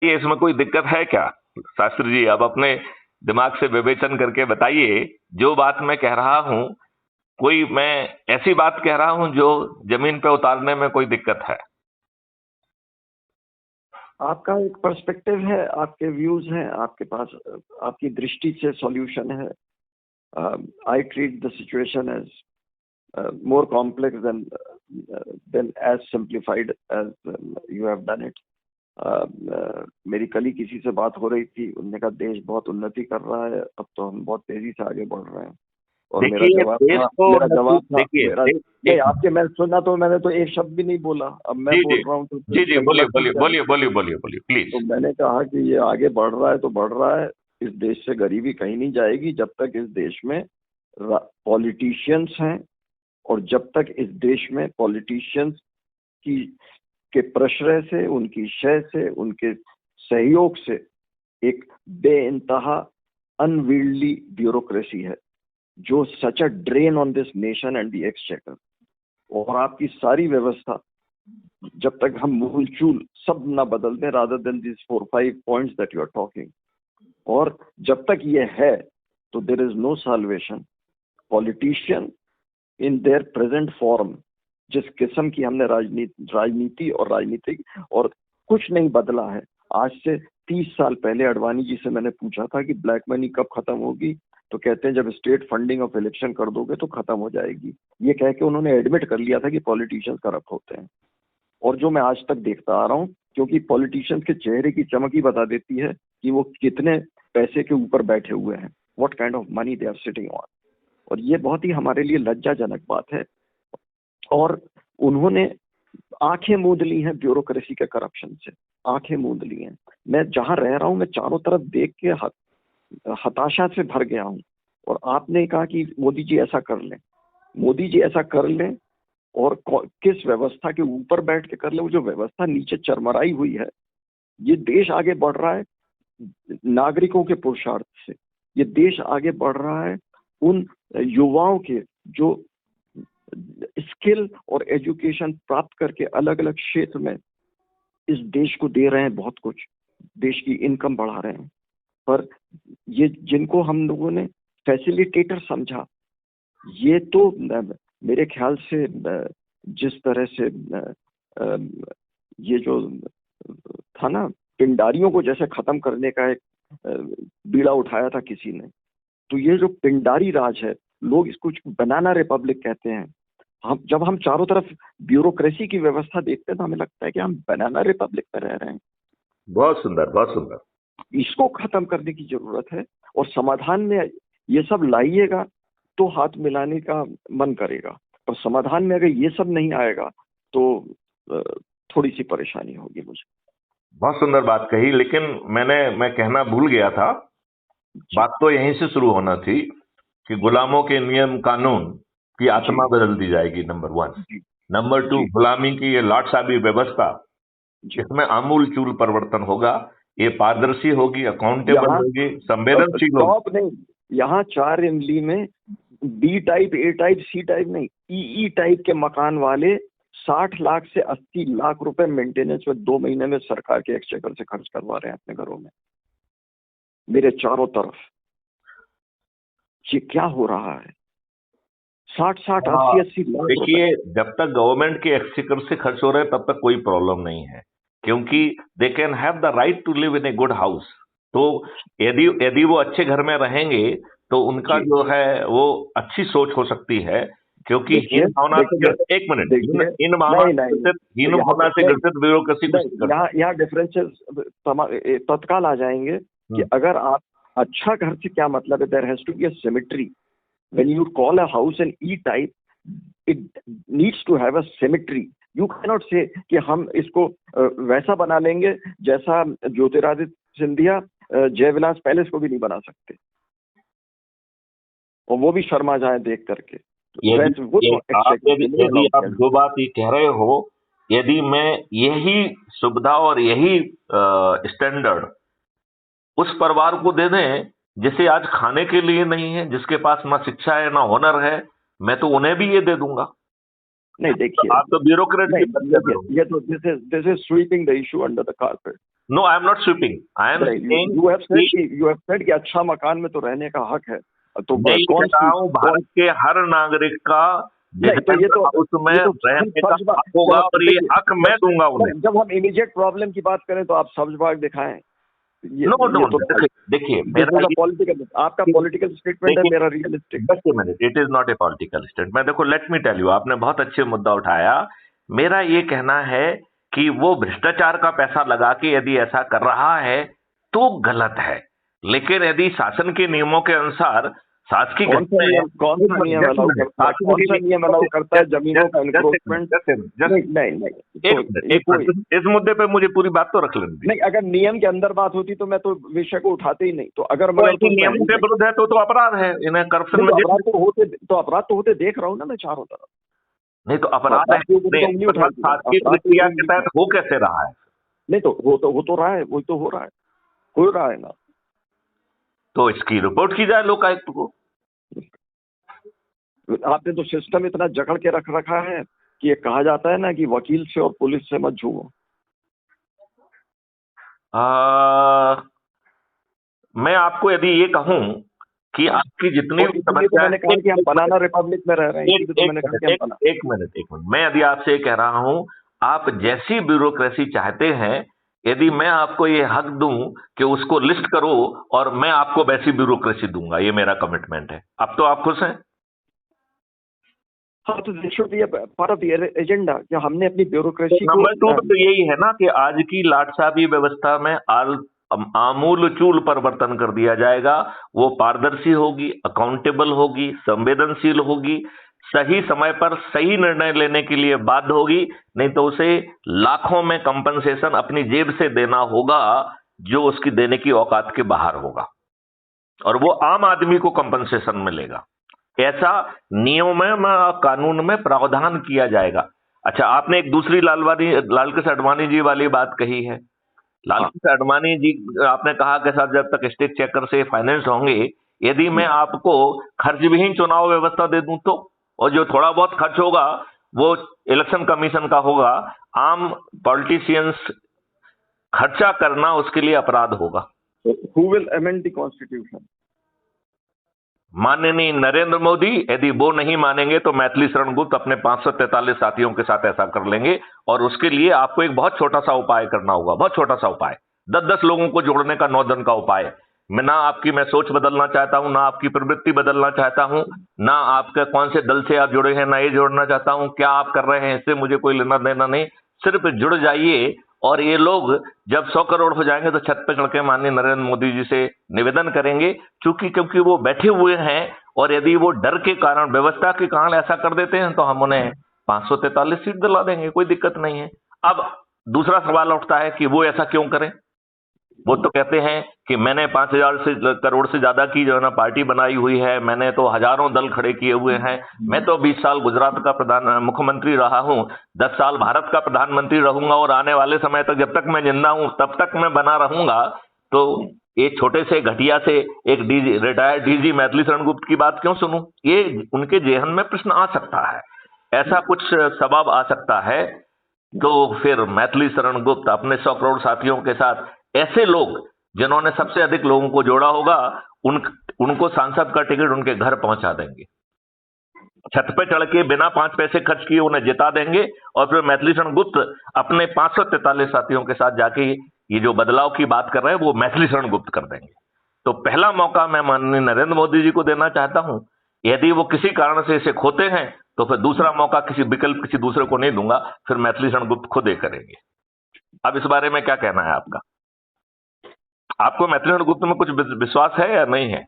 ये इसमें कोई दिक्कत है क्या? शास्त्री जी, आप अपने दिमाग से विवेचन करके बताइए। जो बात मैं कह रहा हूं, कोई मैं ऐसी बात कह रहा हूं जो जमीन पे उतारने में कोई दिक्कत है? आपका एक पर्सपेक्टिव है, आपके व्यूज हैं, आपके पास आपकी दृष्टि से सॉल्यूशन है। I treat the situation as more complex than as simplified as you have done it. मेरी कल ही किसी से बात हो रही थी, उन्होंने कहा देश बहुत उन्नति कर रहा है, अब तो हम बहुत तेजी से आगे बढ़ रहे हैं। और मेरा देखिए, जवाब देश था को मेरा जवाब था देखिए, मेरा नहीं, आपके मैं सुना तो मैंने तो एक शब्द भी नहीं बोला, अब मैं जी बोल जी रहा हूँ तो जी जी, कहीं बोलिए गलत हो बोलिए जाए। बोलिए बोलिए बोलिए बोलिए, प्लीज। तो मैंने कहा कि ये आगे बढ़ रहा है तो बढ़ रहा है, इस देश से गरीबी कहीं नहीं जाएगी जब तक इस देश में पॉलिटिशियंस हैं, और जब तक इस देश में पॉलिटिशियंस की के प्रश्रय से, उनकी शय से, उनके सहयोग से एक बेइंतहा अनविल्डली ब्यूरोक्रेसी है जो such a drain on this nation and the exchequer. और आपकी सारी व्यवस्था, जब तक हम मूलचूल सब ना बदल दें, rather than this 4-5 points that you are talking, और जब तक ये है तो there is no solution. Politician in their present form, जिस किस्म की हमने राजनीति और राजनीतिक और कुछ नहीं बदला है। आज से 30 साल पहले अडवाणी जी से मैंने पूछा था कि ब्लैक मनी कब खत्म होगी, तो कहते हैं जब स्टेट फंडिंग ऑफ इलेक्शन कर दोगे तो खत्म हो जाएगी। ये कह के उन्होंने एडमिट कर लिया था कि पॉलिटिशियंस करप्ट होते हैं। और जो मैं आज तक देखता आ रहा हूँ, क्योंकि पॉलिटिशियंस के चेहरे की चमक ही बता देती है कि वो कितने पैसे के ऊपर बैठे हुए हैं, what kind of money they are sitting on. और ये बहुत ही हमारे लिए लज्जाजनक बात है। और उन्होंने आंखें मूंद ली हैं ब्यूरोक्रेसी के करप्शन से, आंखें मूंद ली हैं। मैं जहां रह रहा हूं, मैं चारों तरफ देख के हताशा से भर गया हूं। और आपने कहा कि मोदी जी ऐसा कर लें, मोदी जी ऐसा कर लें, और किस व्यवस्था के ऊपर बैठ के कर ले, वो जो व्यवस्था नीचे चरमराई हुई है। ये देश आगे बढ़ रहा है नागरिकों के पुरुषार्थ से, ये देश आगे बढ़ रहा है उन युवाओं के जो स्किल और एजुकेशन प्राप्त करके अलग अलग क्षेत्र में इस देश को दे रहे हैं, बहुत कुछ देश की इनकम बढ़ा रहे हैं। पर ये जिनको हम लोगों ने फैसिलिटेटर समझा, ये तो मेरे ख्याल से जिस तरह से ये जो था ना, पिंडारियों को जैसे खत्म करने का एक बीड़ा उठाया था किसी ने, तो ये जो पिंडारी राज है, लोग इसको बनाना रिपब्लिक कहते हैं। जब हम चारों तरफ ब्यूरोक्रेसी की व्यवस्था देखते हैं तो हमें लगता है कि हम बनाना रिपब्लिक में रह रहे हैं। बहुत सुंदर, बहुत सुंदर। इसको खत्म करने की जरूरत है, और समाधान में ये सब लाइएगा तो हाथ मिलाने का मन करेगा, और समाधान में अगर ये सब नहीं आएगा तो थोड़ी सी परेशानी होगी मुझे। बहुत सुंदर बात कही, लेकिन मैं कहना भूल गया था। बात तो यहीं से शुरू होना थी कि गुलामों के नियम कानून की आत्मा बदल दी जाएगी, नंबर 1। नंबर 2, गुलामी की ये लाट साहबी व्यवस्था, इसमें आमूल चूल परिवर्तन होगा। ये पारदर्शी होगी, अकाउंटेबल होगी, संवेदनशील होगी। नहीं, यहाँ 4 इमली में बी टाइप, ए टाइप, सी टाइप नहीं, ई टाइप के मकान वाले 60 लाख से 80 लाख रुपए मेंटेनेंस में 2 महीने में सरकार के एक्सचेकर से खर्च करवा रहे हैं अपने घरों में। मेरे चारों तरफ ये क्या हो रहा है? 60-60, 80-80 लाख। देखिए, जब तक गवर्नमेंट के एक्सचेकर से खर्च हो रहे हैं तब तक कोई प्रॉब्लम नहीं है, क्योंकि they can have the right to live in a good house. तो यदि वो अच्छे घर में रहेंगे तो उनका जो है वो अच्छी सोच हो सकती है, क्योंकि हीन भावना से ग्रसित ब्यूरोक्रेसी को यहाँ डिफरेंसेस तत्काल आ जाएंगे कि अगर आप अच्छा घर से क्या मतलब है, there has to be a symmetry. When you call a house an E-type, it needs to have a symmetry. You cannot say कि हम इसको वैसा बना लेंगे जैसा ज्योतिरादित्य सिंधिया जयविलास पैलेस को भी नहीं बना सकते, और वो भी शर्मा जाए देख करके। यदि आप जो बात ये कह रहे हो, यदि मैं यही सुविधा और यही स्टैंडर्ड उस परिवार को दे दें जिसे आज खाने के लिए नहीं है, जिसके पास ना शिक्षा है ना ऑनर है, मैं तो उन्हें भी ये दे दूंगा। नहीं, देखिए, आप तो ब्यूरोक्रेट ये तो this is sweeping the issue under the carpet. No, I am not sweeping, I am you have said कि अच्छा मकान में तो रहने का हक है, तो मैं कह रहा हूँ भारत के हर नागरिक का उसमें रहने का हक होगा और ये हक मैं दूंगा उन्हें। जब हम इमीडिएट प्रॉब्लम की बात करें तो आप सब्ज बाग दिखाएं। देखिए पॉलिटिकल, आपका पॉलिटिकल स्टेटमेंट है, मेरा realistic. It is not a political statement. देखो, लेट मी टेल यू, आपने बहुत अच्छे मुद्दा उठाया। मेरा ये कहना है कि वो भ्रष्टाचार का पैसा लगा के यदि ऐसा कर रहा है तो गलत है, लेकिन यदि शासन के नियमों के अनुसार शासकीय कौन सा नियम अलाउ करता है जमीनों का एनक्रोचमेंट? इस मुद्दे पे मुझे पूरी बात तो रख लेने दीजिए। नहीं, अगर नियम के अंदर बात होती तो मैं तो विषय को उठाते ही नहीं। तो अगर नियम के विरुद्ध है तो अपराध है, इन्हें करप्शन में अपराध तो होते देख रहा हूँ ना मैं चारों तरफ। नहीं तो अपराध शासकीय प्रक्रिया के तहत हो कैसे रहा है? नहीं तो हो तो रहा है, वही तो हो रहा है ना। तो इसकी रिपोर्ट की जाए लोकायुक्त को। आपने तो सिस्टम इतना जकड़ के रख रखा है कि ये कहा जाता है ना कि वकील से और पुलिस से मत छुओ। मैं आपको यदि ये कहूं कि आपकी जितनी भी समस्या, मैंने कहा कि हम बनाना रिपब्लिक में रह रहे हैं। एक मिनट, मैं यदि आपसे ये कह रहा हूं, आप जैसी ब्यूरोक्रेसी चाहते हैं, यदि मैं आपको ये हक दूं कि उसको लिस्ट करो और मैं आपको वैसी ब्यूरोक्रेसी दूंगा, ये मेरा कमिटमेंट है। अब तो आप खुश हैं? हाँ, तो पार्ट ऑफ द एजेंडा कि हमने अपनी ब्यूरोक्रेसी नंबर 2 तो यही है ना कि आज की लाटसाबी व्यवस्था में आमूल चूल परिवर्तन कर दिया जाएगा। वो पारदर्शी होगी, अकाउंटेबल होगी, संवेदनशील होगी, सही समय पर सही निर्णय लेने के लिए बाध्य होगी। नहीं तो उसे लाखों में कंपनसेशन अपनी जेब से देना होगा जो उसकी देने की औकात के बाहर होगा, और वो आम आदमी को कंपनसेशन मिलेगा। ऐसा नियम में, कानून में प्रावधान किया जाएगा। अच्छा, आपने एक दूसरी लालकृष्ण आडवाणी जी वाली बात कही है। लालकृष्ण आडवाणी जी, आपने कहा कि साहब जब तक स्टेट चेकर से फाइनेंस होंगे, यदि मैं आपको खर्च विहीन चुनाव व्यवस्था दे दूं तो, और जो थोड़ा बहुत खर्च होगा वो इलेक्शन कमीशन का होगा, आम पॉलिटिशियंस खर्चा करना उसके लिए अपराध होगा। Who will amend the constitution? माननीय नरेंद्र मोदी। यदि वो नहीं मानेंगे तो मैथिली शरण गुप्त अपने 543 साथियों के साथ ऐसा कर लेंगे, और उसके लिए आपको एक बहुत छोटा सा उपाय करना होगा, बहुत छोटा सा उपाय, 10-10 लोगों को जोड़ने का 9 दिन का उपाय। मैं सोच बदलना चाहता हूं, ना आपकी प्रवृत्ति बदलना चाहता हूं, ना आपके कौन से दल से आप जुड़े हैं, ना ये जोड़ना चाहता हूं। क्या आप कर रहे हैं इससे मुझे कोई लेना देना नहीं, सिर्फ जुड़ जाइए। और ये लोग जब 100 करोड़ हो जाएंगे तो छत पे चढ़ के माननीय नरेंद्र मोदी जी से निवेदन करेंगे, क्योंकि वो बैठे हुए हैं, और यदि वो डर के कारण, व्यवस्था के कारण ऐसा कर देते हैं तो हम उन्हें 543 सीट दिला देंगे, कोई दिक्कत नहीं है। अब दूसरा सवाल उठता है कि वो ऐसा क्यों करें। वो तो कहते हैं कि मैंने 5,000 करोड़ से ज्यादा की जो है ना पार्टी बनाई हुई है, मैंने तो हजारों दल खड़े किए हुए हैं, मैं तो 20 साल गुजरात का मुख्यमंत्री रहा हूं, 10 साल भारत का प्रधानमंत्री रहूंगा, और आने वाले समय तक जब तक मैं जिंदा हूं तब तक मैं बना रहूंगा। तो एक छोटे से घटिया से एक रिटायर्ड डीजी मैथिली शरण गुप्त की बात क्यों सुनूं? ये उनके जेहन में प्रश्न आ सकता है, ऐसा कुछ सवाब आ सकता है। तो फिर मैथिली शरण गुप्त अपने 100 करोड़ साथियों के साथ, ऐसे लोग जिन्होंने सबसे अधिक लोगों को जोड़ा होगा, उनको सांसद का टिकट उनके घर पहुंचा देंगे, छत पे चढ़ के बिना 5 पैसे खर्च किए उन्हें जिता देंगे, और फिर मैथिली शरण गुप्त अपने 543 साथियों के साथ जाके ये जो बदलाव की बात कर रहे हैं वो मैथिली शरण गुप्त कर देंगे। तो पहला मौका मैं माननीय नरेंद्र मोदी जी को देना चाहता हूं। यदि वो किसी कारण से इसे खोते हैं तो फिर दूसरा मौका किसी दूसरे को नहीं दूंगा, फिर मैथिली शरण गुप्त खुद ही करेंगे। अब इस बारे में क्या कहना है आपका? आपको मैथिली शरण गुप्त में कुछ विश्वास है या नहीं है?